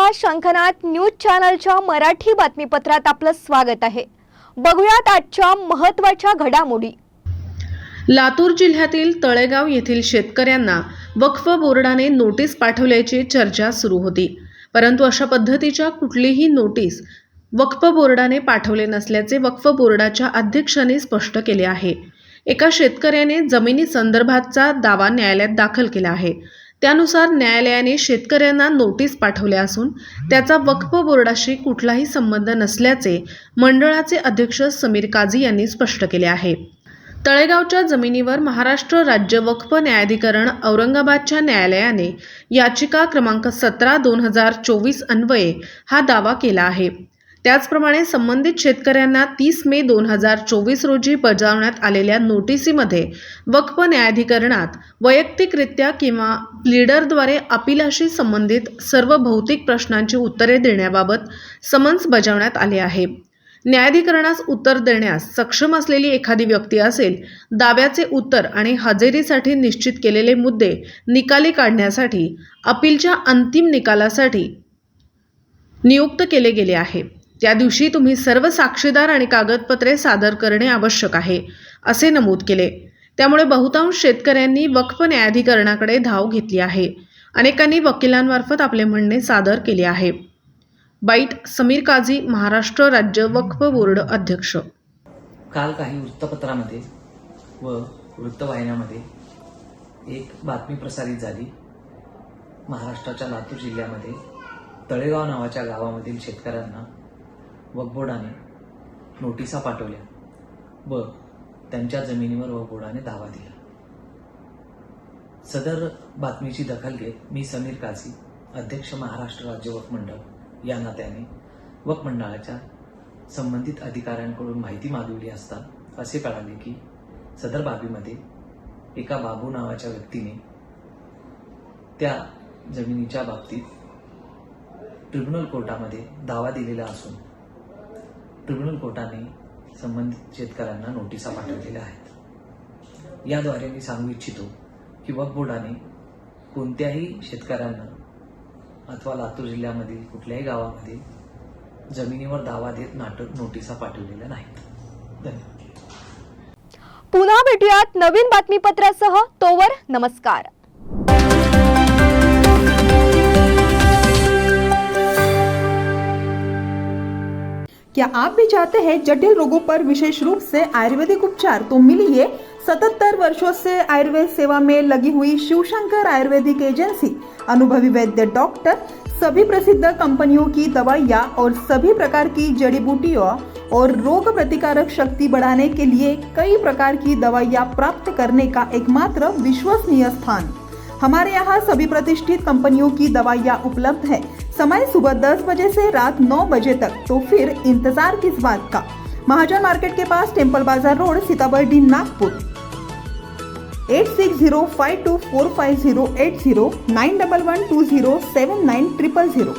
नमस्कार, शंखनाद न्यूज चॅनलच्या मराठी बातमीपत्रात आपलं स्वागत आहे। बघूयात आजच्या महत्त्वाच्या घडामोडी। लातूर जिल्ह्यातील तळेगाव येथील शेतकऱ्यांना वक्फ बोर्डाने नोटीस पाठवल्याची चर्चा सुरू होती, परंतु अशा पद्धतीच्या कुठलीही नोटीस वक्फ बोर्डाने पाठवले नसल्याचे वक्फ बोर्डाच्या अध्यक्षांनी स्पष्ट केले आहे। एका शेतकऱ्याने जमिनी संदर्भातचा दावा न्यायालयात दाखल केला आहे। त्यानुसार न्यायालयाने शेतकऱ्यांना नोटीस पाठवल्या असून त्याचा वक्फ बोर्डाशी कुठलाही संबंध नसल्याचे मंडळाचे अध्यक्ष समीर काझी यांनी स्पष्ट केले आहे। तळेगावच्या जमिनीवर महाराष्ट्र राज्य वक्फ न्यायाधिकरण औरंगाबादच्या न्यायालयाने याचिका क्रमांक 17/2024 अन्वये हा दावा केला आहे। त्याचप्रमाणे संबंधित शेतकऱ्यांना 30 मे 2024 रोजी बजावण्यात आलेल्या नोटिसीमध्ये वक्फ न्यायाधिकरणात वैयक्तिकरित्या किंवा लीडरद्वारे अपिलाशी संबंधित सर्व भौतिक प्रश्नांची उत्तरे देण्याबाबत समन्स बजावण्यात आले आहे। न्यायाधिकरणास उत्तर देण्यास सक्षम असलेली एखादी व्यक्ती असेल, दाव्याचे उत्तर आणि हजेरीसाठी निश्चित केलेले मुद्दे निकाली काढण्यासाठी अपीलच्या अंतिम निकालासाठी नियुक्त केले गेले आहे। त्या दिवशी तुम्ही सर्व साक्षीदार आणि कागदपत्रे सादर करणे आवश्यक आहे, असे नमूद केले। त्यामुळे बहुतांश शेतकऱ्यांनी वक्फ न्यायाधिकरणाकडे धाव घेतली आहे। अनेकांनी वकिलांमार्फत आपले म्हणणे सादर केले आहे। बाईट समीर काझी, महाराष्ट्र राज्य वक्फ बोर्ड अध्यक्ष। काल काही वृत्तपत्रामध्ये व वृत्तवाहिन्यामध्ये एक बातमी प्रसारित झाली। महाराष्ट्राच्या लातूर जिल्ह्यामध्ये तळेगाव नावाच्या गावामधील शेतकऱ्यांना वक्फ बोर्डाने नोटिसा पाठवल्या व त्यांच्या जमिनीवर वक्फ बोर्डाने दावा दिला। सदर बातमीची दखल घेत मी समीर काझी, अध्यक्ष महाराष्ट्र राज्य वक्फ मंडळ या नात्याने वक्फ मंडळाच्या संबंधित अधिकाऱ्यांकडून माहिती मागवली असता असे कळाले की सदर बाबीमध्ये एका बाबू नावाच्या व्यक्तीने त्या जमिनीच्या बाबतीत ट्रिब्युनल कोर्टामध्ये दावा दिलेला असून ट्रिब्युनल कोर्टाने संबंधित शेतकऱ्यांना नोटिसा पाठवलेल्या आहेत। याद्वारे मी सांगू इच्छितो की वक्फ बोर्डाने कोणत्याही शेतकऱ्यांना अथवा लातूर जिल्ह्यामधील कुठल्याही गावामध्ये जमिनीवर दावा देत नोटिसा पाठवलेल्या नाहीत। धन्यवाद। पुन्हा भेटूयात नवीन बातमीपत्रासह। तोवर नमस्कार। क्या आप भी चाहते हैं जटिल रोगों पर विशेष रूप से आयुर्वेदिक उपचार? तो मिलिए 77 वर्षों से आयुर्वेद सेवा में लगी हुई शिवशंकर आयुर्वेदिक एजेंसी। अनुभवी वैद्य डॉक्टर, सभी प्रसिद्ध कंपनियों की दवाइयाँ और सभी प्रकार की जड़ी बूटियों और रोग प्रतिकारक शक्ति बढ़ाने के लिए कई प्रकार की दवाइयाँ प्राप्त करने का एकमात्र विश्वसनीय स्थान। हमारे यहाँ सभी प्रतिष्ठित कंपनियों की दवाइयाँ उपलब्ध है। समय सुबह 10 बजे से रात 9 बजे तक। तो फिर इंतजार किस बात का? महाजन मार्केट के पास, टेम्पल बाजार रोड, सीताबर्डी, नागपुर। 8605245080 9112079000।